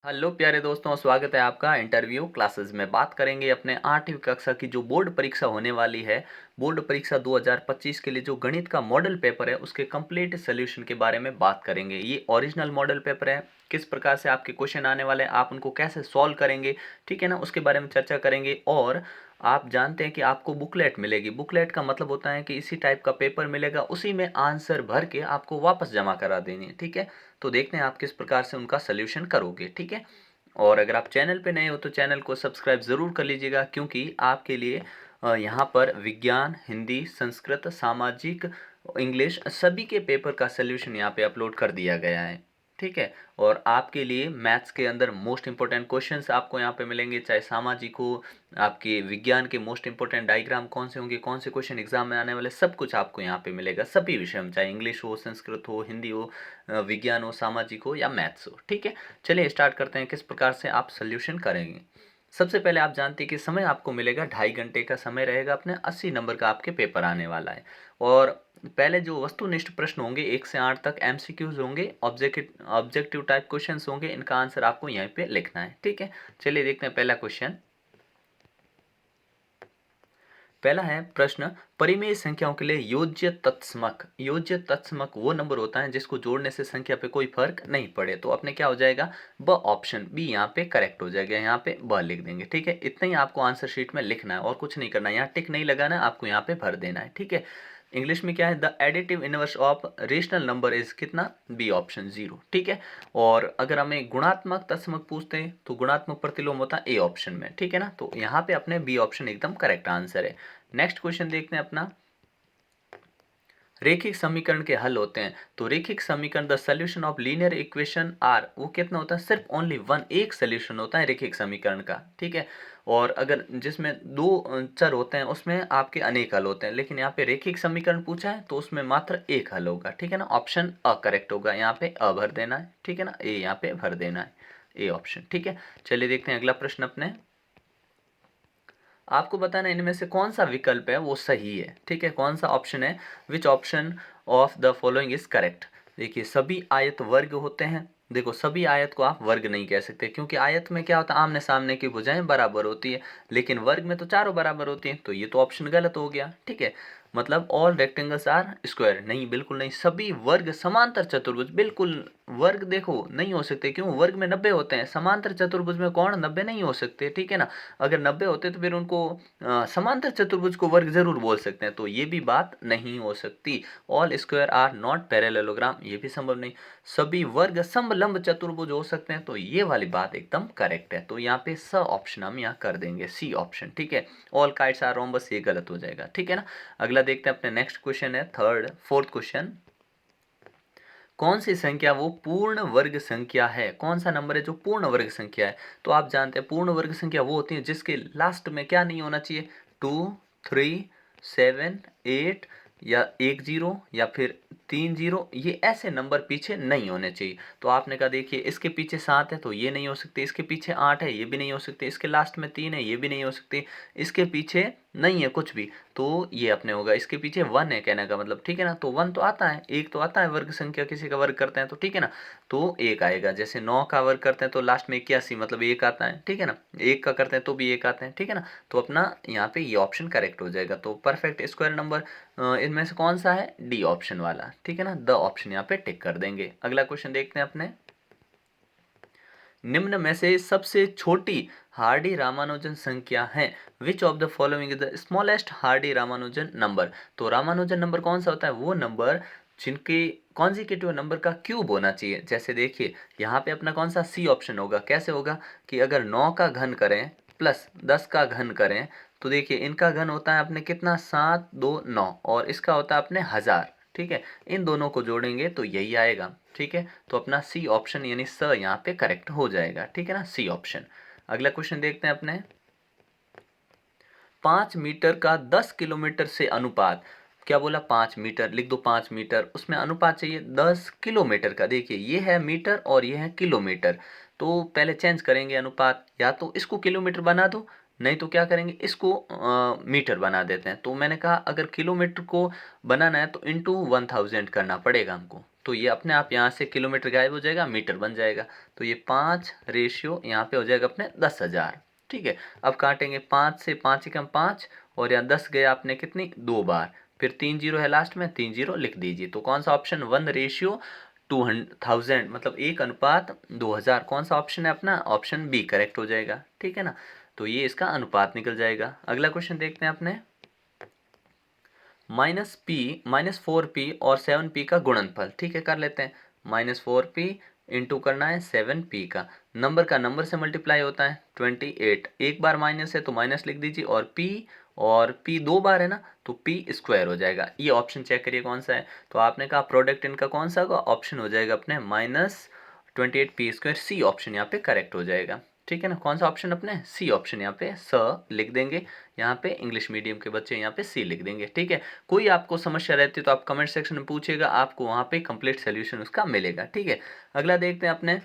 Hello प्यारे दोस्तों, स्वागत है आपका इंटरव्यू क्लासेस में। बात करेंगे अपने 8वीं कक्षा की जो बोर्ड परीक्षा होने वाली है, बोर्ड परीक्षा 2025 के लिए जो गणित का मॉडल पेपर है उसके कंप्लीट सॉल्यूशन के बारे में बात करेंगे। ये ओरिजिनल मॉडल पेपर है, किस प्रकार से आपके क्वेश्चन आने वाले हैं, आप उनको कैसे सॉल्व करेंगे, ठीक है ना, उसके बारे में चर्चा करेंगे। और आप जानते हैं कि आपको बुकलेट मिलेगी। बुकलेट का मतलब होता है कि इसी टाइप का पेपर मिलेगा, उसी में आंसर भर के आपको वापस जमा करा देनी है, ठीक है। तो देखते हैं आप किस प्रकार से उनका सल्यूशन करोगे, ठीक है। और अगर आप चैनल पे नए हो तो चैनल को सब्सक्राइब ज़रूर कर लीजिएगा, क्योंकि आपके लिए यहाँ पर विज्ञान, हिंदी, संस्कृत, सामाजिक, इंग्लिश सभी के पेपर का सल्यूशन यहाँ पे अपलोड कर दिया गया है, ठीक है। और आपके लिए मैथ्स के अंदर मोस्ट इंपॉर्टेंट क्वेश्चंस आपको यहाँ पे मिलेंगे, चाहे सामाजिक हो, आपके विज्ञान के मोस्ट इंपॉर्टेंट डायग्राम कौन से होंगे, कौन से क्वेश्चन एग्जाम में आने वाले, सब कुछ आपको यहाँ पे मिलेगा, सभी विषय में, चाहे इंग्लिश हो, संस्कृत हो, हिंदी हो, विज्ञान हो, सामाजिक हो या मैथ्स हो, ठीक है। चलिए स्टार्ट करते हैं किस प्रकार से आप सोल्यूशन करेंगे। सबसे पहले आप जानते हैं कि समय आपको मिलेगा 2.5 घंटे का समय रहेगा, अपने 80 नंबर का आपके पेपर आने वाला है। और पहले जो वस्तुनिष्ठ प्रश्न होंगे 1 से 8 तक एमसीक्यूज होंगे, ऑब्जेक्टिव टाइप क्वेश्चंस होंगे, इनका आंसर आपको यहीं पे लिखना है, ठीक है। चलिए देखते हैं पहला क्वेश्चन। पहला है प्रश्न, परिमेय संख्याओं के लिए योज्य तत्समक वो नंबर होता है जिसको जोड़ने से संख्या पे कोई फर्क नहीं पड़े। तो अपने क्या हो जाएगा, ब ऑप्शन बी यहाँ पे करेक्ट हो जाएगा, यहाँ पे ब लिख देंगे, ठीक है। इतना ही आपको आंसर शीट में लिखना है और कुछ नहीं करना है, यहाँ टिक नहीं लगाना है, आपको यहाँ पे भर देना है, ठीक है। इंग्लिश में क्या है, the additive inverse of rational number is कितना, बी ऑप्शन 0, ठीक है। और अगर हमें गुणात्मक तत्समक पूछते हैं तो गुणात्मक प्रतिलोम होता है ए ऑप्शन में, ठीक है ना। तो यहाँ पे अपने बी ऑप्शन एकदम करेक्ट आंसर है। नेक्स्ट क्वेश्चन देखते हैं अपना, रेखिक समीकरण के हल होते हैं। तो रेखिक समीकरण the solution of linear equation are, वो कितना होता है, सिर्फ ओनली वन, एक सोल्यूशन होता है रेखिक समीकरण का, ठीक है। और अगर जिसमें दो चर होते हैं उसमें आपके अनेक हल होते हैं, लेकिन यहाँ पे रेखिक समीकरण पूछा है तो उसमें मात्र एक हल होगा, ठीक है ना। ऑप्शन अ करेक्ट होगा, यहाँ पे अ भर देना है, ठीक है ना, ए यहाँ पे भर देना है, ए ऑप्शन, ठीक है। चलिए देखते हैं अगला प्रश्न अपने, आपको बताना इनमें से कौन सा विकल्प है वो सही है, ठीक है, कौन सा ऑप्शन है, which option of the following is correct. देखिए सभी आयत वर्ग होते हैं, देखो सभी आयत को आप वर्ग नहीं कह सकते, क्योंकि आयत में क्या होता है, आमने सामने की भुजाएं बराबर होती है, लेकिन वर्ग में तो चारों बराबर होती हैं, तो ये तो ऑप्शन गलत हो गया, ठीक है। मतलब ऑल रेक्टेंगल्स आर स्क्वायर, नहीं बिल्कुल नहीं, सभी वर्ग समांतर चतुर्भुज, बिल्कुल वर्ग देखो नहीं हो सकते, क्यों, वर्ग में 90 होते हैं, समांतर चतुर्भुज में कौन 90 नहीं हो सकते, ठीक है ना। अगर 90 होते तो फिर उनको समांतर चतुर्भुज को वर्ग जरूर बोल सकते हैं, तो ये भी बात नहीं हो सकती। All square are not parallelogram, ये भी संभव नहीं। सभी वर्ग समलंब चतुर्भुज हो सकते हैं, तो ये वाली बात एकदम करेक्ट है। तो यहाँ पे स ऑप्शन हम यहाँ कर देंगे, सी ऑप्शन, ठीक है। ऑल काइट्स आर रोम्बस, ये गलत हो जाएगा, ठीक है ना। अगला देखते हैं अपने, नेक्स्ट क्वेश्चन है फोर्थ क्वेश्चन, कौन सी संख्या वो पूर्ण वर्ग संख्या है, कौन सा नंबर है जो पूर्ण वर्ग संख्या है। तो आप जानते हैं पूर्ण वर्ग संख्या वो होती है जिसके लास्ट में क्या नहीं होना चाहिए, 2, 3, 7, 8 या 1 0 या फिर 3 0, ये ऐसे नंबर पीछे नहीं होने चाहिए। तो आपने कहा देखिए इसके पीछे 7 है तो ये नहीं हो सकती, इसके पीछे 8 है ये भी नहीं हो सकती, इसके लास्ट में 3 है ये भी नहीं हो सकती, इसके पीछे नहीं है कुछ भी, तो ये अपने होगा, इसके पीछे 1 है कहने का मतलब, ठीक है ना। तो 1 तो आता है, एक तो आता है वर्ग संख्या, किसी का वर्ग करते हैं तो, ठीक है ना, तो एक आएगा। जैसे 9 का वर्ग करते हैं तो लास्ट में 81, मतलब एक आता है, ठीक है ना, एक का करते हैं तो भी एक आता है, ठीक है ना। तो अपना यहाँ पे ये ऑप्शन करेक्ट हो जाएगा। तो परफेक्ट स्क्वायर नंबर इनमें से कौन सा है, डी ऑप्शन वाला, ठीक है ना, द ऑप्शन यहाँ पे टिक कर देंगे। अगला क्वेश्चन देखते हैं अपने, निम्न में से सबसे छोटी हार्डी रामानुजन संख्या है, which of the following is the smallest Hardy Ramanujan number. तो रामानुजन नंबर कौन सा होता है, वो नंबर जिनके कॉन्जिक्यूटिव नंबर का क्यूब होना चाहिए। जैसे देखिए यहाँ पे अपना कौन सा, सी ऑप्शन होगा। कैसे होगा कि अगर 9 का घन करें प्लस 10 का घन करें, तो देखिए इनका घन होता है अपने कितना, 7 2 9, और इसका होता है अपने 1000, ठीक है। इन दोनों को जोड़ेंगे तो यही आएगा, ठीक है। तो अपना सी ऑप्शन यानी स यहाँ पे करेक्ट हो जाएगा, ठीक है ना, सी ऑप्शन। अगला क्वेश्चन देखते हैं अपने, 5 मीटर का 10 किलोमीटर से अनुपात, क्या बोला, 5 मीटर लिख दो, 5 मीटर, उसमें अनुपात चाहिए 10 किलोमीटर का। देखिए ये है मीटर और ये है किलोमीटर, तो पहले चेंज करेंगे अनुपात, या तो इसको किलोमीटर बना दो, नहीं तो क्या करेंगे, इसको मीटर बना देते हैं। तो मैंने कहा अगर किलोमीटर को बनाना है तो इंटू 1000 करना पड़ेगा हमको, तो ये अपने आप यहाँ से किलोमीटर गायब हो जाएगा, मीटर बन जाएगा। तो ये 5 रेशियो यहाँ पे हो जाएगा अपने 10,000। ठीक है, अब काटेंगे 5 से, 5 एकम 5 और यहाँ 10 गया आपने कितनी 2 बार, फिर 3 जीरो है लास्ट में, 3 जीरो लिख दीजिए। तो कौन सा ऑप्शन 1:2000 मतलब 1:2000 कौन सा ऑप्शन है अपना, ऑप्शन बी करेक्ट हो जाएगा। ठीक है ना, तो ये इसका अनुपात निकल जाएगा। अगला क्वेश्चन देखते हैं अपने, -4p और 7p का गुणनफल। ठीक है, कर लेते हैं। -4p इंटू करना है 7p का नंबर से मल्टीप्लाई होता है 28। एक बार माइनस है तो माइनस लिख दीजिए, और p 2 बार है ना तो p स्क्वायर हो जाएगा। ये ऑप्शन चेक करिए कौन सा है। तो आपने कहा प्रोडक्ट इनका कौन सा होगा, ऑप्शन हो जाएगा अपने -28p²। सी ऑप्शन यहाँ पे करेक्ट हो जाएगा। ठीक है ना, कौन सा ऑप्शन अपने, सी ऑप्शन यहाँ पे स लिख देंगे। यहाँ पे इंग्लिश मीडियम के बच्चे यहाँ पे सी लिख देंगे। ठीक है, कोई आपको समस्या रहती है तो आप कमेंट सेक्शन में पूछिएगा, आपको वहाँ पे कंप्लीट सोल्यूशन उसका मिलेगा। ठीक है, अगला देखते हैं अपने,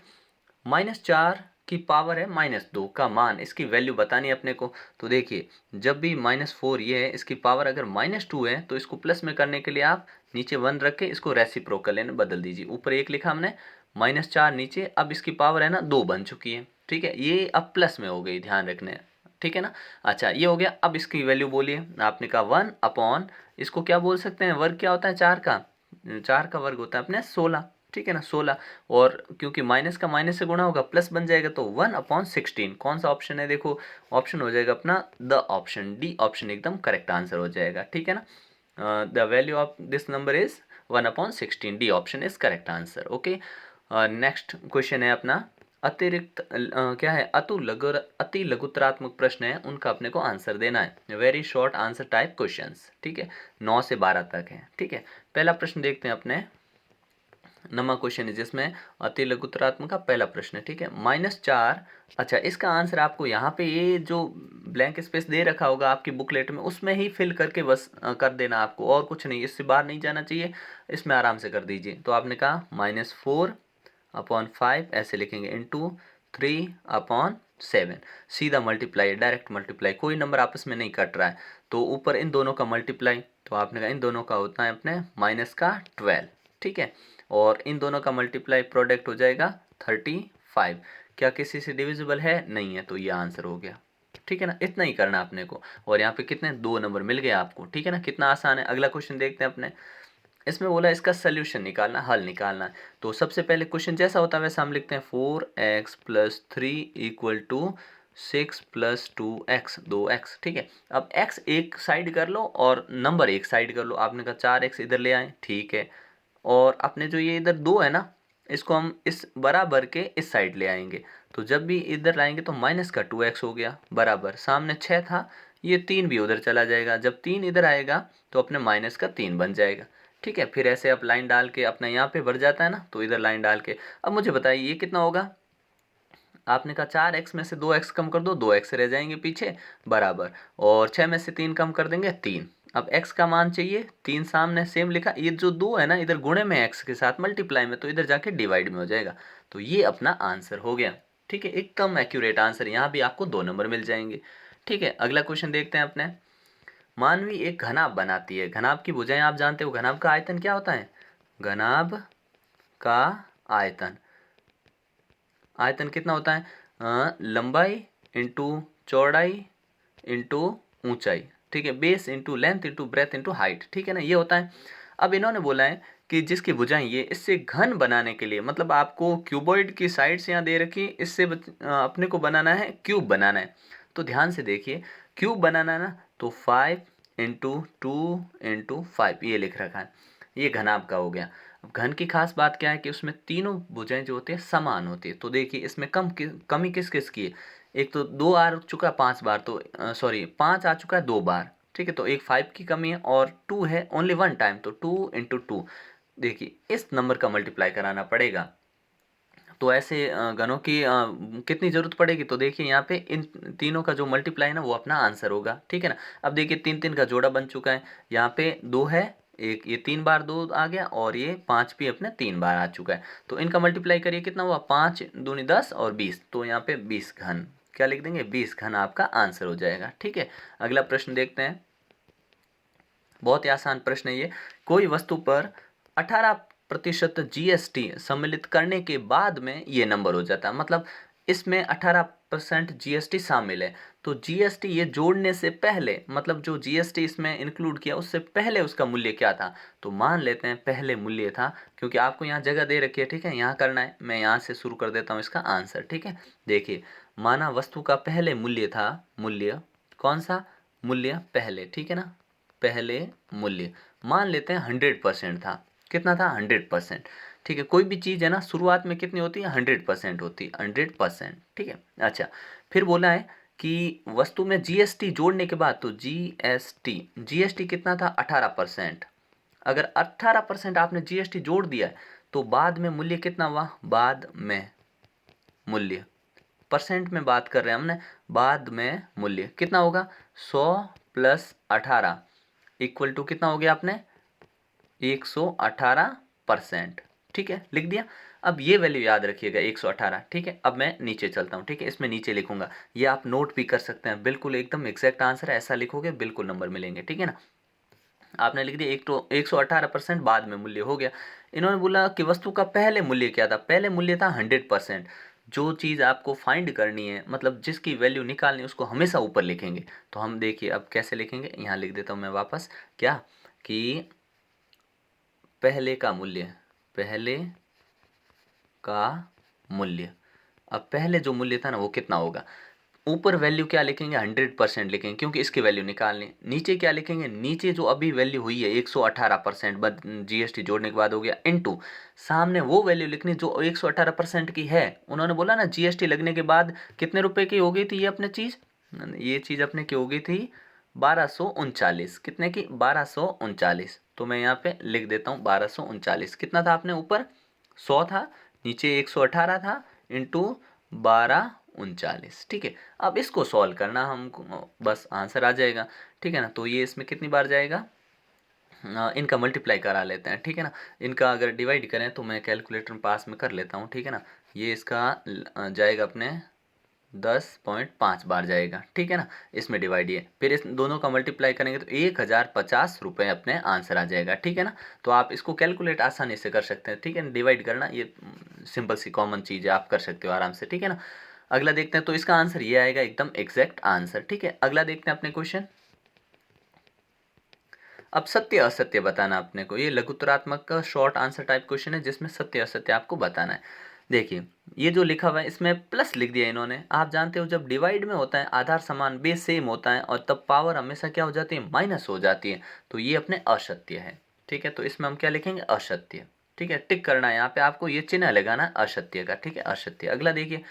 -4 की पावर है -2 का मान, इसकी वैल्यू बतानी है अपने को। तो देखिए, जब भी -4 ये है, इसकी पावर अगर -2 है तो इसको प्लस में करने के लिए आप नीचे 1 रख के इसको रेसिप्रोकल यानी बदल दीजिए। ऊपर 1 लिखा हमने, -4 नीचे, अब इसकी पावर है ना 2 बन चुकी है। ठीक है, ये अब प्लस में हो गई, ध्यान रखने। ठीक है ना, अच्छा ये हो गया। अब इसकी वैल्यू बोलिए, आपने कहा 1 इसको क्या बोल सकते हैं, वर्ग क्या होता है 4 का वर्ग होता है अपने 16। ठीक है ना, 16, और क्योंकि माइनस का माइनस से गुणा होगा प्लस बन जाएगा, तो 1/16 कौन सा ऑप्शन है, देखो ऑप्शन हो जाएगा अपना द ऑप्शन डी ऑप्शन एकदम करेक्ट आंसर हो जाएगा। ठीक है ना, the value of this number is 1/16, D option is correct answer. Okay, next question है अपना, अतिरिक्त क्या है, अति लघुतरात्मक प्रश्न है, उनका अपने को आंसर देना है। Very short answer type questions. ठीक है, 9 से 12 तक है। ठीक है, पहला प्रश्न देखते हैं अपने, नंबर क्वेश्चन है जिसमें अति लघुतरात्मक का पहला प्रश्न है। ठीक है, -4, अच्छा इसका आंसर आपको यहाँ पे ये जो ब्लैंक स्पेस दे रखा होगा आपकी बुकलेट में, उसमें ही फिल करके बस कर देना आपको, और कुछ नहीं, इससे बाहर नहीं जाना चाहिए, इसमें आराम से कर दीजिए। तो आपने कहा -4/5 ऐसे लिखेंगे, इंटू 3/7, सीधा मल्टीप्लाई, डायरेक्ट मल्टीप्लाई, कोई नंबर आपस में नहीं कट रहा है। तो ऊपर इन दोनों का मल्टीप्लाई, तो आपने कहा इन दोनों का होता है अपने -12। ठीक है, और इन दोनों का मल्टीप्लाई प्रोडक्ट हो जाएगा 35। क्या किसी से डिविजिबल है, नहीं है, तो ये आंसर हो गया। ठीक है ना, इतना ही करना आपने को, और यहाँ पे कितने 2 नंबर मिल गए आपको। ठीक है ना, कितना आसान है। अगला क्वेश्चन देखते हैं अपने, इसमें बोला इसका सोल्यूशन निकालना, हल निकालना है। तो सबसे पहले क्वेश्चन जैसा होता है वैसा हम लिखते हैं, 4x + 3 = 6 + 2x 2x। ठीक है, अब x एक साइड कर लो और नंबर एक साइड कर लो। आपने कहा 4x इधर ले आए, ठीक है, और अपने जो ये इधर 2 है ना, इसको हम इस बराबर के इस साइड ले आएंगे। तो जब भी इधर लाएंगे तो माइनस का 2x हो गया बराबर, सामने 6 था, ये 3 भी उधर चला जाएगा, जब 3 इधर आएगा तो अपने -3 बन जाएगा। ठीक है, फिर ऐसे आप लाइन डाल के अपना यहाँ पे भर जाता है ना, तो इधर लाइन डाल के अब मुझे बताइए ये कितना होगा। आपने कहा 4x में से 2x कम कर दो, 2x रह जाएंगे पीछे बराबर, और 6 में से 3 कम कर देंगे 3। अब x का मान चाहिए, 3 सामने सेम लिखा, ये जो 2 है ना इधर गुणे में x के साथ मल्टीप्लाई में, तो इधर जाके डिवाइड में हो जाएगा। तो ये अपना आंसर हो गया। ठीक है, एकदम एक्यूरेट आंसर, यहाँ भी आपको 2 नंबर मिल जाएंगे। ठीक है, अगला क्वेश्चन देखते हैं अपने, मानवी एक घनाभ बनाती है। घनाभ की भुजाएं आप जानते हो, घनाभ का आयतन क्या होता है, घनाभ का आयतन, आयतन कितना होता है, लंबाई इंटू चौड़ाई इंटू ऊंचाई। ठीक है, base into length into breadth into height. ठीक है ना, ये होता है। अब इन्होंने बोला है कि जिसकी भुजाएं ये, इससे घन बनाने के लिए, मतलब आपको क्यूबॉइड की साइड्स यहाँ दे रखी, इससे अपने को बनाना है, क्यूब बनाना है। तो ध्यान से देखिए, क्यूब बनाना है ना, तो 5 × 2 × 5 ये लिख रखा है, ये घनाभ का हो गया। अब घन की खास बात क्या है कि उसमें तीनों भुजाएं जो होती है समान होती है। तो देखिए इसमें कमी किस किस की है, एक तो 2 आ चुका 5 बार, तो सॉरी 5 आ चुका है 2 बार। ठीक है, तो एक 5 की कमी है, और 2 है ओनली 1 टाइम, तो 2 × 2। देखिए इस नंबर का मल्टीप्लाई कराना पड़ेगा। तो ऐसे घनों की कितनी ज़रूरत पड़ेगी, तो देखिए यहाँ पे इन तीनों का जो मल्टीप्लाई है ना वो अपना आंसर होगा। ठीक है ना, अब देखिए 3 3 का जोड़ा बन चुका है, यहाँ पे 2 है, एक ये 3 बार 2 आ गया, और ये 5 भी अपने 3 बार आ चुका है। तो इनका मल्टीप्लाई करिए, कितना हुआ, 5 दूनी 10 और 20, तो यहाँ पे 20 घन, क्या लिख देंगे, 20 घन आपका आंसर हो जाएगा। ठीक है, अगला प्रश्न देखते हैं, बहुत ही आसान प्रश्न है ये। कोई वस्तु पर 18 प्रतिशत जीएसटी सम्मिलित करने के बाद में ये नंबर हो जाता है। मतलब इसमें 18% जीएसटी शामिल है, तो जीएसटी ये जोड़ने से पहले, मतलब जो जीएसटी इसमें इंक्लूड किया उससे पहले उसका मूल्य क्या था, तो मान लेते हैं पहले मूल्य था, क्योंकि आपको यहाँ जगह दे रखी है, ठीक है, यहाँ करना है, मैं यहाँ से शुरू कर देता हूँ इसका आंसर, ठीक है। देखिए, माना वस्तु का पहले मूल्य था, मूल्य कौन सा, मूल्य पहले, ठीक है ना, पहले मूल्य मान लेते हैं 100% था। कितना था, 100%, ठीक है। कोई भी चीज़ है ना शुरुआत में कितनी होती है, 100% होती है, 100%, ठीक है। अच्छा, फिर बोला है कि वस्तु में जीएसटी जोड़ने के बाद, तो जीएसटी कितना था, 18%। अगर 18% आपने जीएसटी जोड़ दिया है तो बाद में मूल्य कितना हुआ, बाद में मूल्य, परसेंट में बात कर रहे हैं हमने, बाद में मूल्य कितना होगा, 100 + 18 इक्वल टू कितना हो गया आपने, 118%, ठीक है, लिख दिया। अब ये वैल्यू याद रखिएगा 118, ठीक है। अब मैं नीचे चलता हूँ, ठीक है, इसमें नीचे लिखूंगा, ये आप नोट भी कर सकते हैं, बिल्कुल एकदम एग्जैक्ट आंसर है, ऐसा लिखोगे बिल्कुल नंबर मिलेंगे, ठीक है ना। आपने लिख दिया 118% बाद में मूल्य हो गया। इन्होंने बोला कि वस्तु का पहले मूल्य क्या था, पहले मूल्य था 100%। जो चीज़ आपको फाइंड करनी है, मतलब जिसकी वैल्यू निकालनी है, उसको हमेशा ऊपर लिखेंगे। तो हम देखिए अब कैसे लिखेंगे, यहाँ लिख देता हूँ मैं वापस, क्या कि पहले का मूल्य, पहले का मूल्य, अब पहले जो मूल्य था ना वो कितना होगा, ऊपर वैल्यू क्या लिखेंगे, 100% लिखेंगे, क्योंकि इसकी वैल्यू निकालनी। नीचे क्या लिखेंगे, नीचे जो अभी वैल्यू हुई है 118% जीएसटी जोड़ने के बाद हो गया, इनटू सामने वो वैल्यू लिखनी जो 118% की है। उन्होंने बोला ना जीएसटी लगने के बाद कितने रुपए की हो गई थी ये अपने चीज़, ये चीज़ अपने की हो गई थी 1239, कितने की, 1239। तो मैं यहाँ पे लिख देता हूँ 1239, कितना था आपने ऊपर 100 था, नीचे 118 था, इंटू 1239, ठीक है। अब इसको सॉल्व करना हमको, बस आंसर आ जाएगा, ठीक है ना। तो ये इसमें कितनी बार जाएगा, इनका मल्टीप्लाई करा लेते हैं, ठीक है ना। इनका अगर डिवाइड करें तो मैं कैलकुलेटर पास में कर लेता हूँ, ठीक है ना। ये इसका जाएगा अपने 10.5 बार जाएगा, ठीक है ना। इसमें डिवाइड, ये फिर इस दोनों का मल्टीप्लाई करेंगे तो 1050 रुपये अपने आंसर आ जाएगा, ठीक है ना। तो आप इसको कैलकुलेट आसानी से कर सकते हैं, ठीक है। डिवाइड करना ये सिंपल सी कॉमन चीज़ है, आप कर सकते हो आराम से, ठीक है ना। अगला देखते हैं, तो इसका आंसर ये आएगा एकदम एग्जैक्ट आंसर, ठीक है। अगला देखते हैं अपने क्वेश्चन। अब सत्य असत्य बताना अपने को, ये लघुत्तरात्मक का शॉर्ट आंसर टाइप क्वेश्चन है जिसमें सत्य असत्य आपको बताना है। देखिए, ये जो लिखा हुआ है इसमें प्लस लिख दिया इन्होंने। आप जानते हो जब डिवाइड में होता है आधार समान बेस सेम होता है और तब पावर हमेशा क्या हो जाती है, माइनस हो जाती है, तो ये अपने असत्य है, ठीक है। तो इसमें हम क्या लिखेंगे, असत्य, ठीक है। टिक करना है यहाँ पे आपको, ये चिन्ह लगाना असत्य का, ठीक है, असत्य। अगला देखिए,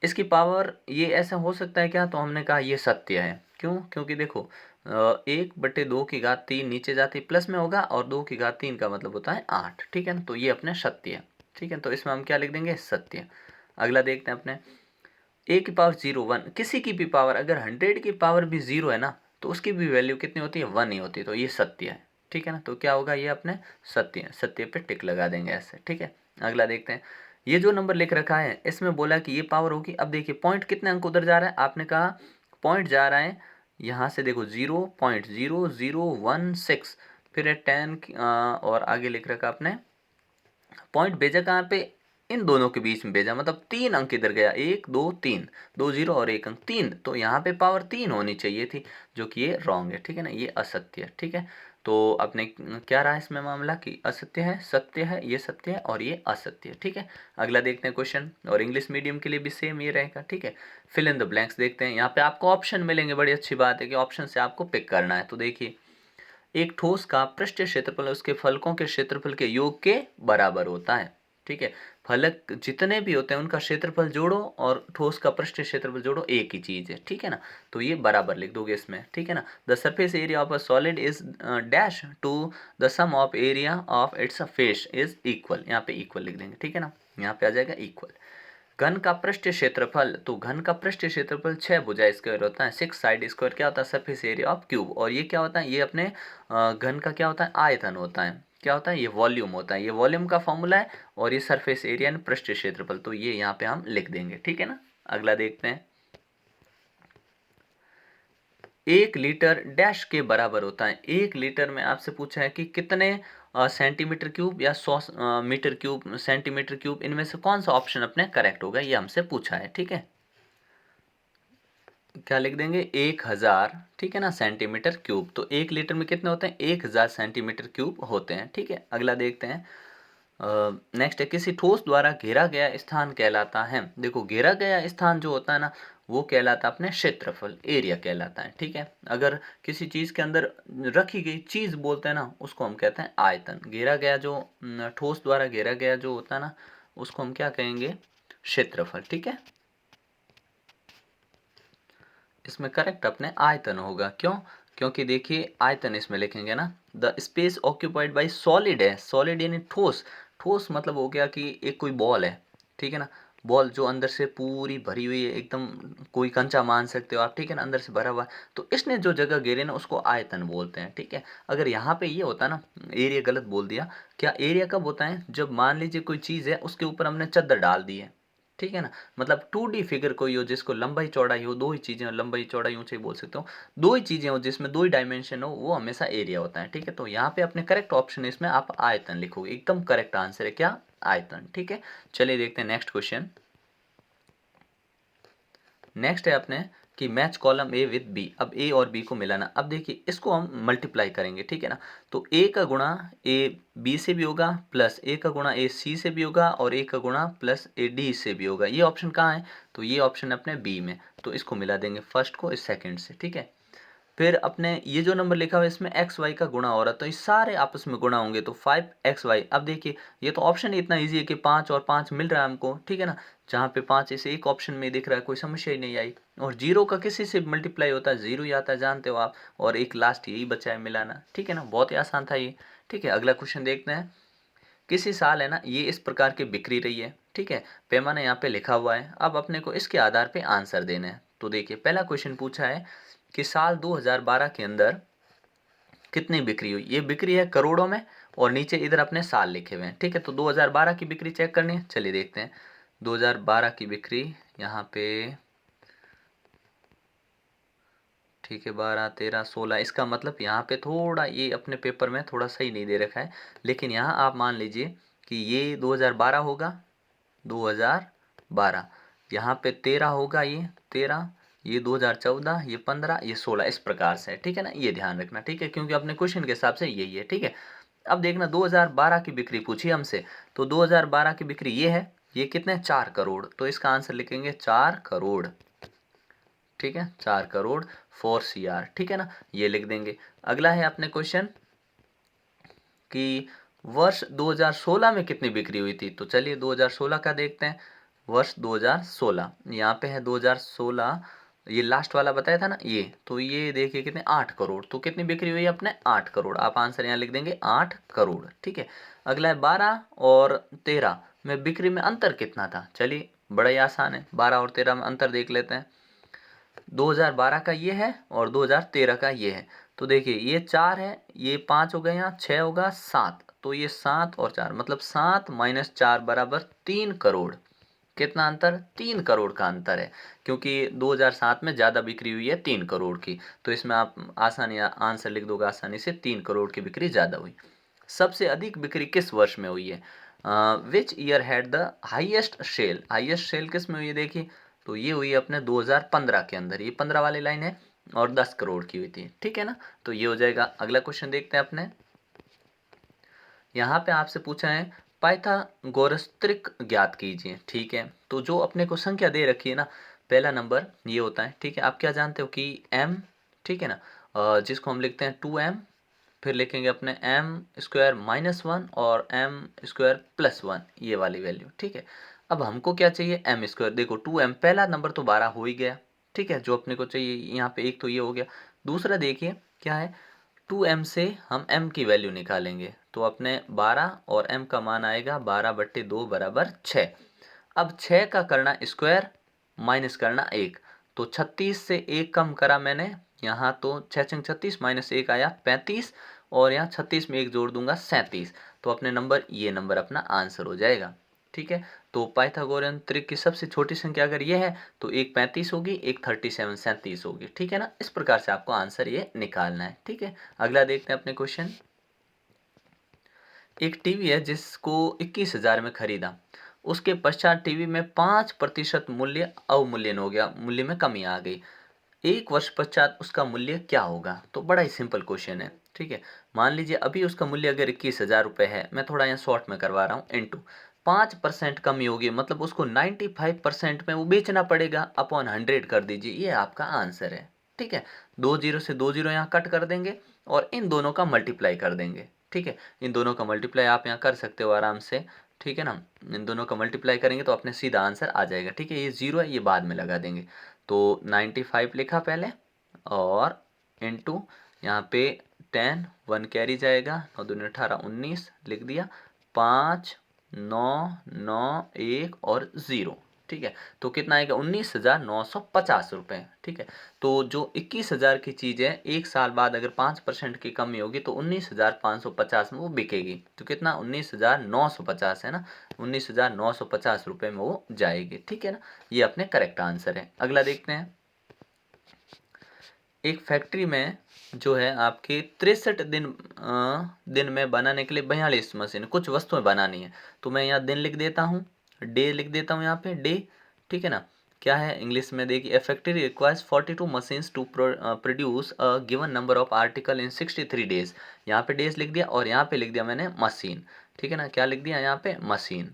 इसकी पावर ये ऐसा हो सकता है क्या, तो हमने कहा ये सत्य है, क्यों, क्योंकि देखो 1/2 की घात 3 नीचे जाती प्लस में होगा, और 2 की घात 3 का मतलब होता है 8, ठीक है ना। तो ये अपने सत्य है, ठीक है। तो इसमें हम क्या लिख देंगे, सत्य। अगला देखते हैं अपने, a⁻01, किसी की भी पावर अगर 100 की पावर भी 0 है ना, तो उसकी भी वैल्यू कितनी होती है, 1 ही होती है, तो ये सत्य है, ठीक है ना। तो क्या होगा, ये अपने सत्य है, सत्य पे टिक लगा देंगे ऐसे, ठीक है। अगला देखते हैं, ये जो नंबर लिख रखा है इसमें बोला कि ये पावर होगी। अब देखिए पॉइंट कितने अंक उधर जा रहा है, आपने कहा पॉइंट जा रहा है यहाँ से, देखो 0.0016, फिर है 10 और आगे लिख रखा आपने पॉइंट भेजा कहाँ पे, इन दोनों के बीच में भेजा, मतलब 3 अंक इधर गया, 1 2 3, 2 0 और 1 अंक 3, तो यहाँ पे पावर 3 होनी चाहिए थी, जो कि ये रॉन्ग है, ठीक है ना, ये असत्य है, ठीक है। तो अपने क्या रहा इसमें मामला कि असत्य है, सत्य है, ये सत्य है और ये असत्य है, ठीक है। अगला देखते हैं क्वेश्चन, और इंग्लिश मीडियम के लिए भी सेम ये रहेगा, ठीक है। फिल इन द ब्लैंक्स देखते हैं, यहाँ पे आपको ऑप्शन मिलेंगे, बड़ी अच्छी बात है कि ऑप्शन से आपको पिक करना है। तो देखिए, एक ठोस का पृष्ठीय क्षेत्रफल उसके फलकों के क्षेत्रफल के योग के बराबर होता है, ठीक है। फलक जितने भी होते हैं उनका क्षेत्रफल जोड़ो और ठोस का पृष्ठीय क्षेत्रफल जोड़ो, एक ही चीज है, ठीक है ना। तो ये बराबर लिख दोगे इसमें, ठीक है ना। The surface area of a solid is dash to the sum of area of its face is equal, यहाँ पे इक्वल लिख देंगे, ठीक है ना, यहाँ पे आ जाएगा इक्वल। घन का पृष्ठीय क्षेत्रफल, तो घन का पृष्ठीय क्षेत्रफल 6 भुजा स्क्वायर होता है, 6 साइड स्क्वायर क्या होता है, सरफेस एरिया ऑफ क्यूब। और ये क्या होता है, ये अपने घन का क्या होता है, आयतन होता है, क्या होता है, ये वॉल्यूम होता है, ये वॉल्यूम का फॉर्मूला है, और ये सरफेस एरिया यानी पृष्ठीय क्षेत्रफल, तो ये यहाँ पे हम लिख देंगे, ठीक है ना। अगला देखते हैं, 1 लीटर डैश के बराबर होता है। 1 लीटर में आपसे पूछा है कि कितने सेंटीमीटर क्यूब या 100 मीटर क्यूब, सेंटीमीटर क्यूब, इनमें से कौन सा ऑप्शन अपने करेक्ट होगा, ये हमसे पूछा है। ठीक है, क्या लिख देंगे 1000, ठीक है ना, सेंटीमीटर क्यूब। तो 1 लीटर में कितने होते हैं, 1000 सेंटीमीटर क्यूब होते हैं। ठीक है, अगला देखते हैं। नेक्स्ट है, किसी ठोस द्वारा घेरा गया स्थान कहलाता है। देखो घेरा गया स्थान जो होता है ना, वो कहलाता है अपने क्षेत्रफल, एरिया कहलाता है। ठीक है, अगर किसी चीज के अंदर रखी गई चीज बोलते हैं ना, उसको हम कहते हैं आयतन। घेरा गया जो ठोस द्वारा घेरा गया जो होता है ना, उसको हम क्या कहेंगे, क्षेत्रफल। ठीक है, इसमें करेक्ट अपने आयतन होगा। क्यों, क्योंकि देखिए आयतन इसमें लिखेंगे ना, the space occupied by solid है, सॉलिड यानी ठोस। ठोस मतलब हो गया कि एक कोई बॉल है, ठीक है ना, बॉल जो अंदर से पूरी भरी हुई है एकदम, कोई कंचा मान सकते हो आप, ठीक है ना, अंदर से भरा हुआ है, तो इसने जो जगह घेरे ना उसको आयतन बोलते हैं। ठीक है, अगर यहाँ पे ये होता ना, एरिया गलत बोल दिया। क्या एरिया कब होता है, जब मान लीजिए कोई चीज़ है उसके ऊपर हमने चादर डाल दी है, ठीक है ना, मतलब 2D फिगर कोई हो जिसको लंबाई चौड़ाई हो, दो ही चीजें हो, लंबाई चौड़ाई ऊंचाई बोल सकते हो, दो ही चीजें हो जिसमें दो ही डायमेंशन हो, वो हमेशा एरिया होता है। ठीक है, तो यहाँ पे अपने करेक्ट ऑप्शन है, इसमें आप आयतन लिखोगे, एकदम करेक्ट आंसर है क्या, आयतन। ठीक है, चलिए देखते हैं नेक्स्ट क्वेश्चन। नेक्स्ट है अपने कि match column A with B. अब ए और बी को मिलाना। अब देखिए इसको हम मल्टीप्लाई करेंगे, ठीक है ना, तो ए का गुणा ए बी से भी होगा, प्लस ए का गुणा ए सी से भी होगा, और ए का गुणा प्लस ए डी से भी होगा। ये ऑप्शन कहाँ है, तो ये ऑप्शन अपने बी में, तो इसको मिला देंगे फर्स्ट को इस सेकंड से। ठीक है, फिर अपने ये जो नंबर लिखा हुआ है इसमें एक्स वाई का गुणा हो रहा है, तो ये सारे आपस में गुणा होंगे, तो 5xy। अब देखिए ये तो ऑप्शन ही इतना इजी है कि 5 और 5 मिल रहा है हमको, ठीक है ना, जहाँ पे 5 इसे एक ऑप्शन में दिख रहा है, कोई समस्या ही नहीं आई। और जीरो का किसी से मल्टीप्लाई होता है, जीरो ही आता है, जानते हो आप, और एक लास्ट यही बचा है मिलाना। ठीक है ना, बहुत ही आसान था ये। ठीक है, अगला क्वेश्चन देखते हैं। किसी साल है ना ये इस प्रकार की बिक्री रही है, ठीक है, पैमाना यहाँ पे लिखा हुआ है, अब अपने को इसके आधार पे आंसर देना है। तो देखिए पहला क्वेश्चन पूछा है कि साल 2012 के अंदर कितनी बिक्री हुई, ये बिक्री है करोड़ों में, और नीचे इधर अपने साल लिखे हुए हैं। ठीक है, तो 2012 की बिक्री चेक करनी है, चलिए देखते हैं। 2012 की बिक्री यहाँ पे, ठीक है, 12 13 16, इसका मतलब यहाँ पे थोड़ा ये अपने पेपर में थोड़ा सही नहीं दे रखा है, लेकिन यहाँ आप मान लीजिए कि ये 2012 होगा, 2012, यहाँ पे 13 होगा, ये 13, ये 2014, ये 15, ये 16, इस प्रकार से। ठीक है ना, ये ध्यान रखना। ठीक है, क्योंकि अपने क्वेश्चन के हिसाब से यही है। ठीक है, अब देखना 2012 की बिक्री पूछी हमसे, तो 2012 की बिक्री ये है, ये कितने, 4 करोड़, तो इसका आंसर लिखेंगे 4 करोड़। ठीक है, 4 करोड़ 4 CR। ठीक है ना, ये लिख देंगे। अगला है अपने क्वेश्चन कि वर्ष 2016 में कितनी बिक्री हुई थी, तो चलिए 2016 का देखते हैं। वर्ष 2016 यहाँ पे है 2016, ये लास्ट वाला बताया था ना ये, तो ये देखिए कितने, 8 करोड़, तो कितनी बिक्री हुई है अपने, 8 करोड़। आप आंसर यहाँ लिख देंगे 8 करोड़। ठीक है, अगला है 12 और 13 में बिक्री में अंतर कितना था। चलिए बड़ा ही आसान है, 12 और 13 में अंतर देख लेते हैं। 2012 का ये है और 2013 का ये है, तो देखिए ये 4 है, ये 5 हो गए, यहाँ 6 होगा, 7, तो ये 7 और 4 मतलब 7 माइनस 4 बराबर 3 करोड़। कितना अंतर, 3 करोड़ का अंतर है, क्योंकि 2007 में ज़्यादा बिक्री हुई है 3 करोड़ की, तो इसमें आप आसानी आंसर लिख दोगे आसानी से, 3 करोड़ की बिक्री ज़्यादा हुई। सबसे अधिक बिक्री किस वर्ष में हुई है, which year had the highest sale, highest sale किस में हुई है देखिए, तो ये हुई अपने 2015 के अंदर, ये 15 वाली लाइन है, और 10 करोड़ की हुई थी। ठीक है ना, तो ये हो जाएगा। अगला क्वेश्चन देखते हैं अपने, यहाँ पे आपसे पूछा है पाइथागोरस त्रिक ज्ञात कीजिए। ठीक है, तो जो अपने को संख्या दे रखी है ना, पहला नंबर ये होता है, ठीक है, आप क्या जानते हो कि m, ठीक है ना, जिसको हम लिखते हैं 2m, फिर लिखेंगे अपने m स्क्वायर माइनस 1 और m स्क्वायर प्लस 1, ये वाली वैल्यू। ठीक है, अब हमको क्या चाहिए, m स्क्वायर। देखो 2m, पहला नंबर तो 12 हो ही गया, ठीक है, जो अपने को चाहिए, यहाँ पे एक तो ये हो गया। दूसरा देखिए क्या है, 2m से हम m की वैल्यू निकालेंगे, तो अपने 12 और m का मान आएगा 12/2 बराबर 6। अब 6 का करना स्क्वायर, माइनस करना 1, तो 36 से 1 कम करा मैंने यहाँ, तो 6 36 माइनस 1 आया 35, और यहाँ 36 में 1 जोड़ दूंगा 37, तो अपने नंबर, ये नंबर अपना आंसर हो जाएगा। ठीक है, तो पाइथागोरियन त्रिक की सबसे छोटी संख्या अगर ये है, तो एक 35 होगी, एक 37 37 होगी। ठीक है ना, इस प्रकार से आपको आंसर ये निकालना है। ठीक है, अगला देखते हैं अपने क्वेश्चन। एक टीवी है जिसको 21,000 में खरीदा, उसके पश्चात टीवी में 5% मूल्य अवमूल्यन हो गया, मूल्य में कमी आ गई। 1 वर्ष पश्चात उसका मूल्य क्या होगा? तो बड़ा ही सिंपल क्वेश्चन है, ठीक है। मान लीजिए अभी उसका मूल्य अगर 21,000 रुपये है, मैं थोड़ा यहाँ शॉर्ट में करवा रहा हूँ, इनटू 5% कमी होगी, मतलब उसको 95% में वो बेचना पड़ेगा, अपॉन 100 कर दीजिए, ये आपका आंसर है, ठीक है। 2 जीरो से 2 जीरो यहाँ कट कर देंगे और इन दोनों का मल्टीप्लाई कर देंगे, ठीक है। इन दोनों का मल्टीप्लाई आप यहाँ कर सकते हो आराम से, ठीक है ना। इन दोनों का मल्टीप्लाई करेंगे तो अपने सीधा आंसर आ जाएगा, ठीक है। ये जीरो है, ये बाद में लगा देंगे। तो 95 लिखा पहले और इनटू यहाँ पे 10, 1 कैरी जाएगा, 9 दूनी 18, 19 लिख दिया, 5 9 9 1 और 0, ठीक है। तो कितना आएगा? 19,950 रुपये, ठीक है। तो जो 21,000 की चीज़ है, 1 साल बाद अगर 5% की कमी होगी तो 19,550 में वो बिकेगी। तो कितना? 19,950 है ना, 19,950 रुपये में वो जाएगी, ठीक है ना। ये अपने करेक्ट आंसर है। अगला देखते हैं। एक फैक्ट्री में जो है आपके 63 दिन में बनाने के लिए 42 मशीन, कुछ वस्तुएं बनानी है। तो मैं यहाँ दिन लिख देता हूँ, डे लिख देता हूँ यहाँ पे, डे, ठीक है ना। क्या है इंग्लिश में? देखिए, a factory requires 42 machines to produce a given number of article in 63 days. यहाँ पे डेज लिख दिया और यहाँ पे लिख दिया मैंने मशीन, ठीक है ना। क्या लिख दिया यहाँ पे? मशीन,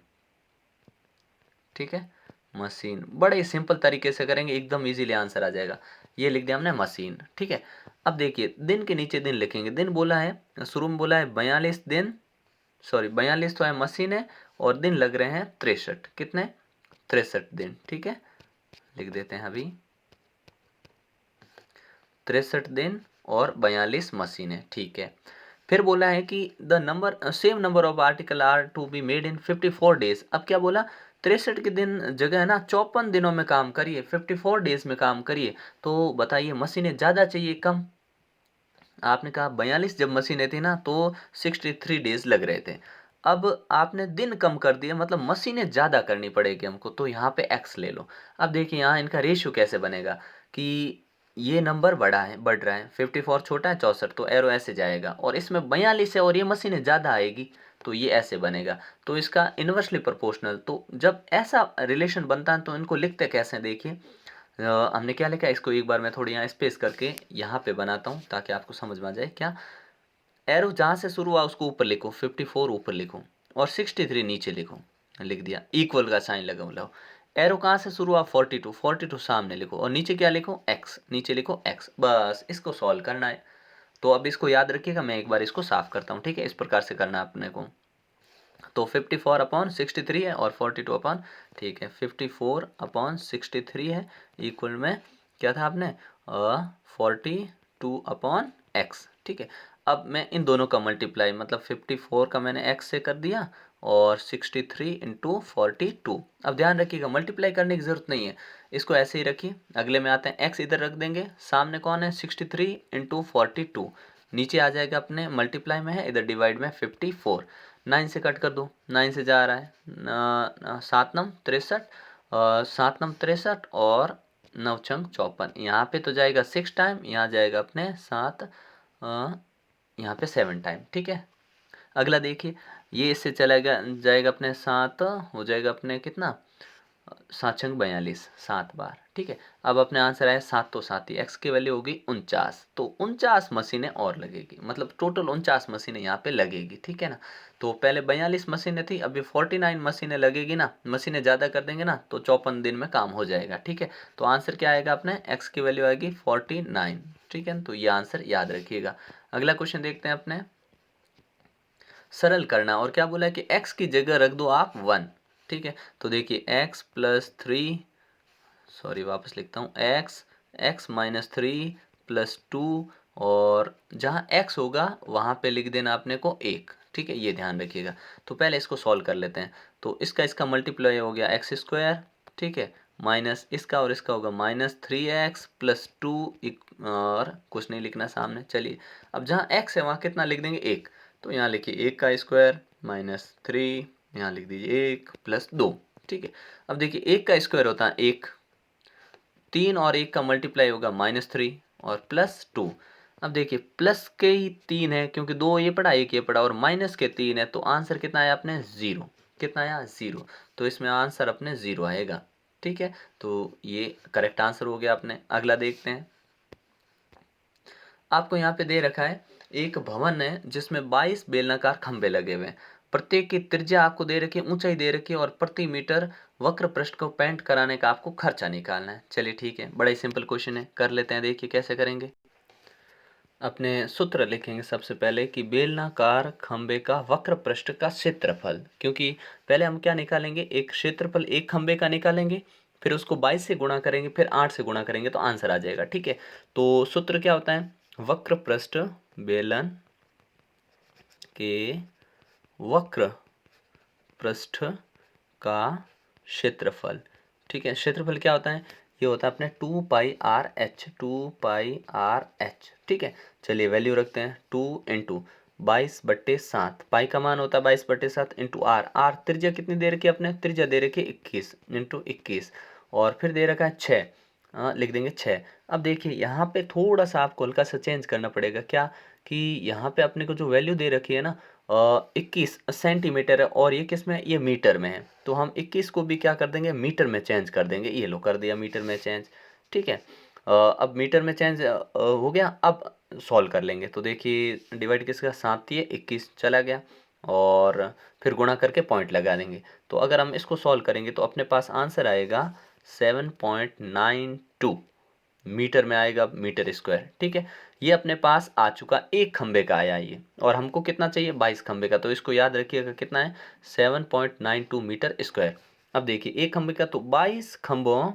ठीक है, मशीन। बड़े ही सिंपल तरीके से करेंगे, एकदम इजीली आंसर आ जाएगा। ये लिख दिया हमने मशीन, ठीक है। अब देखिए, दिन के नीचे दिन लिखेंगे। दिन बोला है, शुरू में बोला है 42 दिन, सॉरी 42 तो है, मशीन है, और दिन लग रहे हैं 63। कितने? 63 दिन, ठीक है। लिख देते हैं अभी 63 दिन और 42 मशीनें, ठीक है। फिर बोला है कि the number same number of article are to be made in 54 days. अब क्या बोला? 63 के दिन जगह है ना 54 दिनों में काम करिए, 54 डेज में काम करिए। तो बताइए मशीनें ज़्यादा चाहिए कम? आपने कहा 42 जब मशीनें थी ना तो 63 डेज लग रहे थे। अब आपने दिन कम कर दिया, मतलब मशीनें ज़्यादा करनी पड़ेगी हमको, तो यहाँ पे x ले लो। अब देखिए यहाँ इनका रेशियो कैसे बनेगा कि ये नंबर बड़ा है, बढ़ रहा है, 54 छोटा है 64, तो एरो ऐसे जाएगा, और इसमें 42 है और ये मशीनें ज़्यादा आएगी, तो ये ऐसे बनेगा। तो इसका इन्वर्सली प्रोपोर्शनल। तो जब ऐसा रिलेशन बनता है तो इनको लिखते कैसे हैं? देखिए, हमने क्या लिखा है, इसको एक बार मैं थोड़ी यहाँ स्पेस करके यहाँ पे बनाता हूँ ताकि आपको समझ में आ जाए। क्या? एरो जहाँ से शुरू हुआ उसको ऊपर लिखो, 54 ऊपर लिखो और 63 नीचे लिखो, लिख दिया, इक्वल का साइन लगा लो। एरो कहाँ से शुरू हुआ? 42, 42 सामने लिखो और नीचे क्या लिखो? x, नीचे लिखो x। बस इसको सॉल्व करना है। तो अब इसको याद रखिएगा, मैं एक बार इसको साफ करता हूँ, ठीक है। इस प्रकार से करना है अपने को। तो 54 अपॉन 63 है और 42 अपॉन, ठीक है, 54 अपॉन 63 है, इक्वल में क्या था आपने? 42 अपॉन एक्स, ठीक है। अब मैं इन दोनों का मल्टीप्लाई, मतलब 54 का मैंने एक्स से कर दिया और 63 इंटू 42। अब ध्यान रखिएगा मल्टीप्लाई करने की ज़रूरत नहीं है, इसको ऐसे ही रखिए। अगले में आते हैं, एक्स इधर रख देंगे, सामने कौन है? 63 इंटू 42, नीचे आ जाएगा अपने मल्टीप्लाई में है, इधर डिवाइड में 54। 9 से कट कर दो, 9 से जा रहा है 7 नम 63, 7 नम 63 और 9 छंग 54। यहाँ पे तो जाएगा 6 टाइम, यहाँ जाएगा अपने 7, यहाँ पे 7 टाइम, ठीक है। अगला देखिए, ये इससे चलेगा, जाएगा अपने 7, हो जाएगा अपने कितना? 7 छंग 42, 7 बार, ठीक है। अब अपने आंसर आया 7, तो 7 ही, एक्स की वैल्यू होगी 49, तो 49 मशीनें और लगेगी, मतलब टोटल 49 मशीनें यहाँ पे लगेगी, ठीक है ना। तो पहले 42 मशीनें थी, अभी 49 मशीनें लगेगी ना, मशीनें ज़्यादा कर देंगे ना तो 54 दिन में काम हो जाएगा, ठीक है। तो आंसर क्या आएगा अपने? एक्स की वैल्यू आएगी 49, ठीक है। तो ये आंसर याद रखिएगा। अगला क्वेश्चन देखते हैं अपने, सरल करना, और क्या बोला है कि x की जगह रख दो आप 1, ठीक है। तो देखिए x प्लस 3, सॉरी वापस लिखता हूँ, x माइनस 3 प्लस 2, और जहाँ x होगा वहाँ पे लिख देना अपने को 1, ठीक है, ये ध्यान रखिएगा। तो पहले इसको सॉल्व कर लेते हैं। तो इसका मल्टीप्लाई हो गया एक्स स्क्वायर, ठीक है, माइनस इसका और इसका होगा माइनस 3x प्लस 2, और कुछ नहीं लिखना सामने। चलिए, अब जहाँ x है वहाँ कितना लिख देंगे? 1, तो यहाँ लिखिए 1 का स्क्वायर माइनस 3, यहाँ लिख दीजिए 1 प्लस 2, ठीक है। अब देखिए 1 का स्क्वायर होता है 1, 3 और 1 का मल्टीप्लाई होगा -3 और +2। अब देखिए प्लस के ही 3 है क्योंकि 2 ये पढ़ा 1 ये पढ़ा, और माइनस के 3 है, तो आंसर कितना आया अपने 0। कितना आया 0। तो इसमें आंसर अपने 0 आएगा। ठीक है, तो ये करेक्ट आंसर हो गया अपने। अगला देखते हैं। आपको यहाँ पे दे रखा है एक भवन है जिसमें 22 बेलनाकार खंभे लगे हुए हैं। प्रत्येक की त्रिज्या आपको दे रखी है, ऊंचाई दे रखी है, और प्रति मीटर वक्र पृष्ठ को पेंट कराने का आपको खर्चा निकालना है। चलिए ठीक है, बड़ा ही सिंपल क्वेश्चन है, कर लेते हैं। देखिए कैसे करेंगे। अपने सूत्र लिखेंगे सबसे पहले कि बेलनाकार खंबे का वक्र पृष्ठ का क्षेत्रफल, क्योंकि पहले हम क्या निकालेंगे, एक क्षेत्रफल एक खंबे का निकालेंगे, फिर उसको 22 से गुणा करेंगे, फिर 8 से गुणा करेंगे, तो आंसर आ जाएगा। ठीक है, तो सूत्र क्या होता है, वक्र पृष्ठ बेलन के वक्र पृष्ठ का क्षेत्रफल। ठीक है, क्षेत्रफल क्या होता है, ये होता है अपने 2πr/h 2πr/h। ठीक है, चलिए वैल्यू रखते हैं 2 इंटू 22/7, पाई का मान होता है 22/7 इंटू आर। आर त्रिज्या कितनी दे रखी है अपने, त्रिज्या दे रखी है 21 इंटू 21, और फिर दे रखा है 6, लिख देंगे 6। अब देखिए यहाँ पे थोड़ा सा आपको हल्का सा चेंज करना पड़ेगा, क्या कि यहाँ पे अपने को जो वैल्यू दे रखी है ना 21 सेंटीमीटर है, और ये किस में है, ये मीटर में है, तो हम 21 को भी क्या कर देंगे, मीटर में चेंज कर देंगे। ये लो कर दिया मीटर में चेंज। ठीक है, अब मीटर में चेंज हो गया। अब सॉल्व कर लेंगे, तो देखिए डिवाइड किसका 7 ये 21 चला गया, और फिर गुणा करके पॉइंट लगा देंगे। तो अगर हम इसको सॉल्व करेंगे तो अपने पास आंसर आएगा 7.92 मीटर में आएगा, मीटर स्क्वायर। ठीक है, ये अपने पास आ चुका, एक खंबे का आया ये, और हमको कितना चाहिए 22 खंबे का, तो इसको याद रखिएगा कितना है 7.92 मीटर स्क्वायर। अब देखिए एक खंबे का, तो 22 खंभों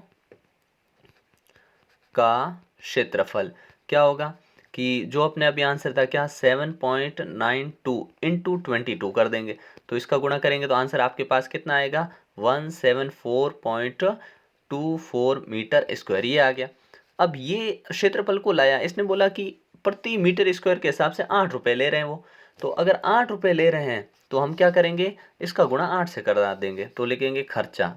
का क्षेत्रफल क्या होगा, कि जो अपने अभी आंसर था क्या 7.92 इंटू 22 कर देंगे, तो इसका गुणा करेंगे तो आंसर आपके पास कितना आएगा 174.24 मीटर स्क्वायर, ये आ गया। अब ये क्षेत्रफल को लाया, इसने बोला कि प्रति मीटर स्क्वायर के हिसाब से 8 रुपये ले रहे हैं वो, तो अगर 8 रुपये ले रहे हैं तो हम क्या करेंगे, इसका गुणा 8 से करा देंगे, तो लिखेंगे खर्चा,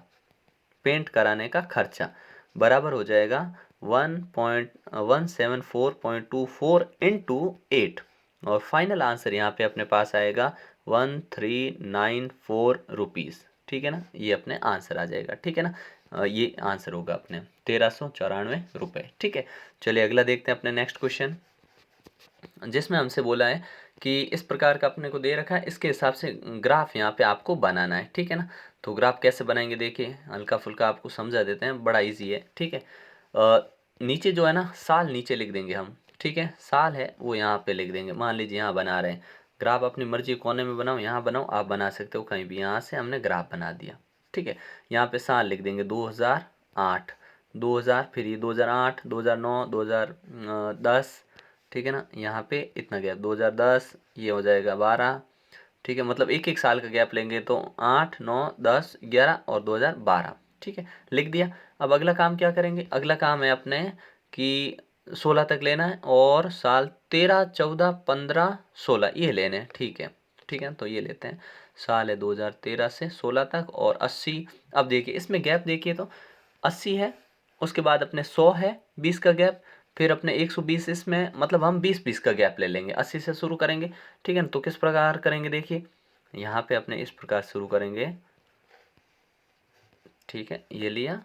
पेंट कराने का खर्चा बराबर हो जाएगा 1.174.24 इंटू 8, और फाइनल आंसर यहाँ पे अपने पास आएगा 1394 रुपीज़। ठीक है ना, ये अपने आंसर आ जाएगा। ठीक है ना, ये आंसर होगा अपने 1394 रुपये। ठीक है, चलिए अगला देखते हैं अपने नेक्स्ट क्वेश्चन, जिसमें हमसे बोला है कि इस प्रकार का अपने को दे रखा है, इसके हिसाब से ग्राफ यहाँ पे आपको बनाना है। ठीक है ना, तो ग्राफ कैसे बनाएंगे, देखिए हल्का फुल्का आपको समझा देते हैं, बड़ा इजी है। ठीक है, नीचे जो है ना साल नीचे लिख देंगे हम। ठीक है, साल है वो यहाँ पे लिख देंगे। मान लीजिए यहाँ बना रहे हैं ग्राफ, अपनी मर्जी कोने में बनाओ, यहाँ बनाओ, आप बना सकते हो कहीं भी। यहाँ से हमने ग्राफ बना दिया। ठीक है, यहाँ पे साल लिख देंगे 2008, 2000, फिर ये 2008, 2009, 2010। ठीक है ना, यहाँ पे इतना गैप 2010, ये हो जाएगा 12। ठीक है, मतलब एक एक साल का गैप लेंगे, तो 8, 9, 10, 11 और 2012। ठीक है, लिख दिया। अब अगला काम क्या करेंगे, अगला काम है अपने कि 16 तक लेना है, और साल 13, 14, 15, 16 ये लेने हैं। ठीक है, ठीक है, तो ये लेते हैं, साल है 2013 से 16 तक, और 80। अब देखिए इसमें गैप देखिए, तो 80 है, उसके बाद अपने 100 है, 20 का गैप, फिर अपने 120 इसमें, मतलब हम 20-20 का गैप ले लेंगे, 80 से शुरू करेंगे। ठीक है ना, तो किस प्रकार करेंगे, देखिए यहाँ पे अपने इस प्रकार शुरू करेंगे। ठीक है, ये लिया,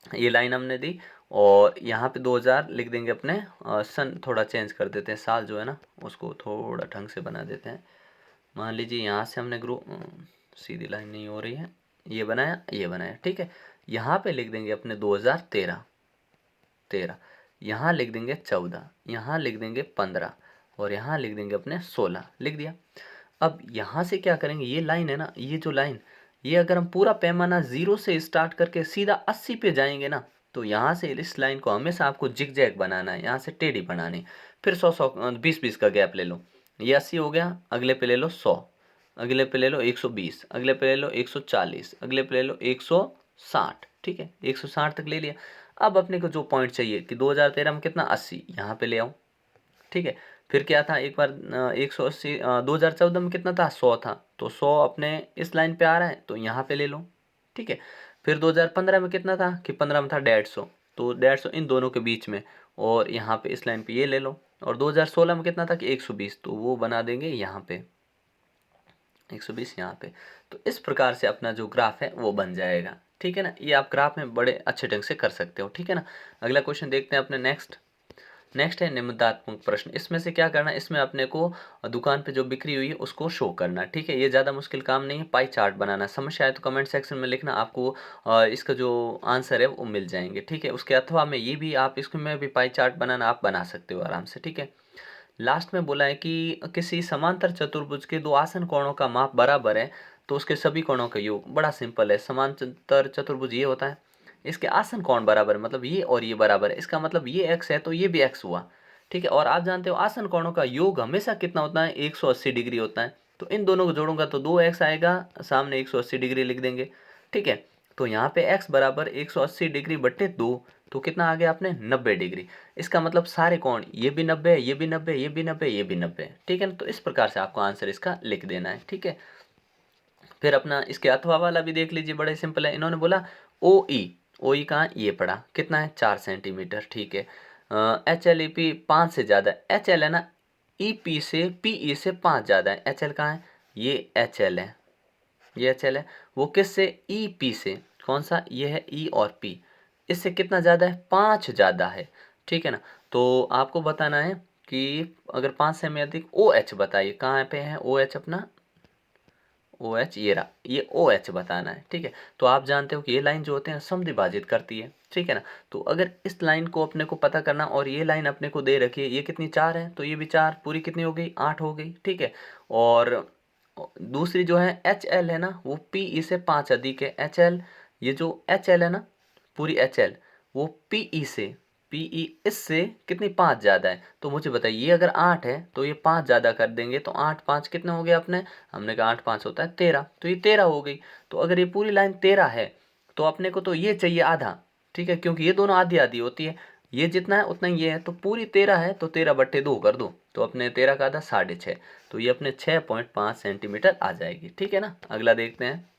ये लाइन हमने दी, और यहाँ पे 2000 लिख देंगे अपने। सन थोड़ा चेंज कर देते हैं, साल जो है ना उसको थोड़ा ढंग से बना देते हैं। मान लीजिए यहाँ से हमने सीधी लाइन नहीं हो रही है, ये बनाया, ये बनाया। ठीक है, यहाँ पे लिख देंगे अपने 2013, यहाँ लिख देंगे 14, यहाँ लिख देंगे 15, और यहाँ लिख देंगे अपने 16, लिख दिया। अब यहाँ से क्या करेंगे, ये लाइन है ना, ये जो लाइन, ये अगर हम पूरा पैमाना 0 से स्टार्ट करके सीधा 80 पे जाएंगे ना, तो यहाँ से इस लाइन को हमेशा आपको जिग जैग बनाना है, यहाँ से टेढ़ी बनानी। फिर 100-100, 20-20 का गैप ले लो, ये 80 हो गया, अगले पे ले लो 100, अगले पे ले लो 120, अगले पे ले लो 140, अगले पे ले लो 160। ठीक है, 160 तक ले लिया। अब अपने को जो पॉइंट चाहिए कि 2013 में कितना 80, यहाँ पे ले आओ। ठीक है, फिर क्या था एक बार 180, 2014 में कितना था 100 था, तो 100 अपने इस लाइन पे आ रहा है, तो यहाँ पे ले लो। ठीक है, फिर 2015 में कितना था कि 15 में था 150, तो 150 इन दोनों के बीच में, और यहाँ पे इस लाइन पे ये ले लो, और 2016 में कितना था कि 120, तो वो बना देंगे यहाँ पे 120 यहाँ पे। तो इस प्रकार से अपना जो ग्राफ है वो बन जाएगा, ठीक है ना। ये आप ग्राफ में बड़े अच्छे ढंग से कर सकते हो, ठीक है ना। अगला क्वेश्चन देखते हैं अपने नेक्स्ट है निबंधात्मक प्रश्न। इसमें से क्या करना है, इसमें अपने को दुकान पे जो बिक्री हुई है उसको शो करना है, ठीक है। ये ज़्यादा मुश्किल काम नहीं है, पाई चार्ट बनाना। समस्या है तो कमेंट सेक्शन में लिखना, आपको इसका जो आंसर है वो मिल जाएंगे, ठीक है। उसके अथवा में ये भी आप इसमें भी पाई चार्ट बनाना आप बना सकते हो आराम से, ठीक है। लास्ट में बोला है कि किसी समांतर चतुर्भुज के दो आसन कोणों का माप बराबर है तो उसके सभी कोणों का योग। बड़ा सिंपल है, समांतर चतुर्भुज ये होता है, इसके आसन कोण बराबर है, मतलब ये और ये बराबर है, इसका मतलब ये एक्स है तो ये भी एक्स हुआ, ठीक है। और आप जानते हो आसन कोणों का योग हमेशा कितना होता है, 180 डिग्री होता है। तो इन दोनों को जोड़ूंगा तो 2x आएगा, सामने 180 डिग्री लिख देंगे, ठीक है। तो यहाँ पे x बराबर 180 डिग्री बट्टे 2, तो कितना आ गया आपने 90 डिग्री। इसका मतलब सारे कोण, ये भी 90, ये भी 90, ये भी 90, ये भी 90, ठीक है ना। तो इस प्रकार से आपको आंसर इसका लिख देना है, ठीक है। फिर अपना इसके अथवा वाला भी देख लीजिए, बड़े सिंपल है। इन्होंने बोला ओ ई कहाँ, ये पड़ा कितना है 4 सेंटीमीटर, ठीक है। एच एल ई पी 5 से ज़्यादा, एच एल है ना, ई पी से पी ई से 5 ज़्यादा है। एच एल कहाँ है, ये एच एल है, ये एच एल है। वो किससे, ई पी से, कौन सा, ये है ई और पी, इससे कितना ज़्यादा है, 5 ज़्यादा है, ठीक है ना। तो आपको बताना है कि अगर 5 से में अधिक, ओ एच बताइए कहाँ पे है ओ एच अपना, ओ एच ये रहा, ये ओ एच बताना है, ठीक है। तो आप जानते हो कि ये लाइन जो होते हैं समद्विभाजित करती है, ठीक है ना। तो अगर इस लाइन को अपने को पता करना और ये लाइन अपने को दे रखी है, ये कितनी 4 है तो ये भी 4, पूरी कितनी हो गई 8 हो गई, ठीक है। और दूसरी जो है एच एल है ना, वो पी ई से 5 अधिक है। एच एल, ये जो एच एल है ना, पूरी एच एल, वो पी ई से, पी ई इससे कितनी 5 ज़्यादा है। तो मुझे बताइए, ये अगर 8 है तो ये 5 ज़्यादा कर देंगे, तो 8 5 कितने हो गए अपने, हमने कहा 8 5 होता है 13, तो ये 13 हो गई। तो अगर ये पूरी लाइन 13 है तो अपने को तो ये चाहिए आधा, ठीक है, क्योंकि ये दोनों आधी आधी होती है, ये जितना है उतना ये है। तो पूरी 13 है तो 13 बट्टे 2 कर दो, तो अपने 13 का आधा 6.5, तो ये अपने 6.5 सेंटीमीटर आ जाएगी, ठीक है ना। अगला देखते हैं।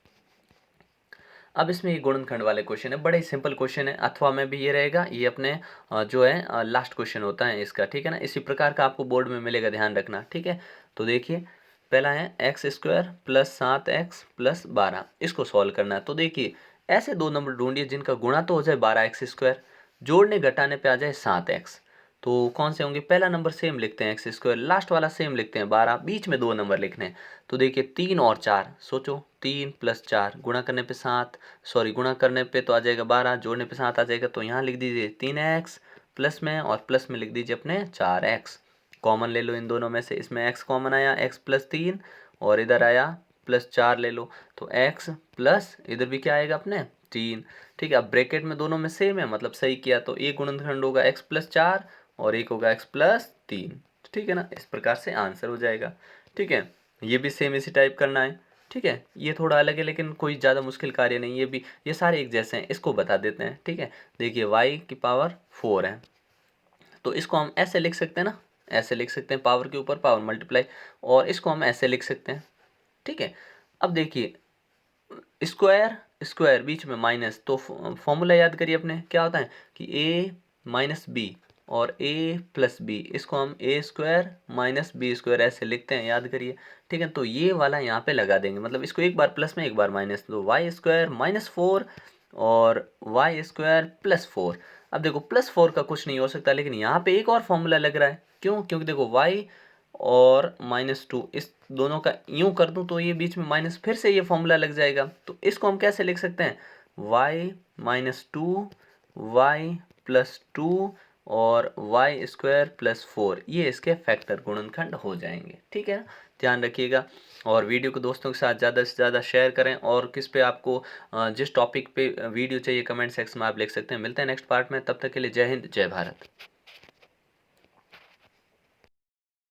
अब इसमें ये गुणनखंड वाले क्वेश्चन है, बड़े सिंपल क्वेश्चन है, अथवा में भी ये रहेगा, ये अपने जो है लास्ट क्वेश्चन होता है इसका, ठीक है ना। इसी प्रकार का आपको बोर्ड में मिलेगा, ध्यान रखना, ठीक है। तो देखिए पहला है x square plus 7x plus 12, इसको सॉल्व करना है। तो देखिए ऐसे दो नंबर ढूंढिए जिनका गुणा तो हो जाए 12x स्क्वायर, जोड़ने घटाने पे आ जाए 7x। तो कौन से होंगे, पहला नंबर सेम लिखते हैं एक्स स्क्वायर, लास्ट वाला सेम लिखते हैं 12, बीच में 2 नंबर लिखने हैं। तो देखिए 3 और 4, सोचो 3 प्लस 4 गुणा करने पे 7, सॉरी गुणा करने पे तो आ जाएगा 12, जोड़ने पे 7 आ जाएगा। तो यहाँ लिख दीजिए 3x प्लस में, और प्लस में लिख दीजिए अपने 4x। कॉमन ले लो इन दोनों में से, इसमें x कॉमन आया, x प्लस 3, और इधर आया प्लस 4 ले लो, तो x प्लस इधर भी क्या आएगा अपने 3, ठीक है। अब ब्रैकेट में दोनों में सेम है, मतलब सही किया, तो एक गुणनखंड होगा x प्लस 4 और एक होगा x प्लस 3, ठीक है ना। इस प्रकार से आंसर हो जाएगा, ठीक है। ये भी सेम इसी टाइप करना है, ठीक है। ये थोड़ा अलग है लेकिन कोई ज़्यादा मुश्किल कार्य नहीं, ये भी ये सारे एक जैसे हैं, इसको बता देते हैं, ठीक है। देखिए y की पावर 4 है, तो इसको हम ऐसे लिख सकते हैं ना, ऐसे लिख सकते हैं, पावर के ऊपर पावर मल्टीप्लाई, और इसको हम ऐसे लिख सकते हैं, ठीक है। अब देखिए स्क्वायर स्क्वायर बीच में माइनस, तो फॉर्मूला याद करिए अपने, क्या होता है कि a माइनस बी और a प्लस बी, इसको हम ए स्क्वायर माइनस बी स्क्वायर ऐसे लिखते हैं, याद करिए, ठीक है। तो ये वाला यहाँ पे लगा देंगे, मतलब इसको एक बार प्लस में एक बार माइनस, तो वाई स्क्वायर माइनस 4 और वाई स्क्वायर प्लस 4। अब देखो प्लस 4 का कुछ नहीं हो सकता, लेकिन यहाँ पे एक और फॉर्मूला लग रहा है, क्यों, क्योंकि देखो वाई और -2, इस दोनों का यूं कर दूं तो ये बीच में माइनस, फिर से ये फॉर्मूला लग जाएगा। तो इसको हम कैसे लिख सकते हैं, y-2 y+2 और वाई स्क्वायर प्लस 4, ये इसके फैक्टर गुणनखंड हो जाएंगे, ठीक है ना। ध्यान रखिएगा, और वीडियो को दोस्तों के साथ ज़्यादा से ज़्यादा शेयर करें, और किस पे आपको जिस टॉपिक पे वीडियो चाहिए कमेंट सेक्शन में आप लिख सकते हैं। मिलते हैं नेक्स्ट पार्ट में, तब तक के लिए जय हिंद जय भारत।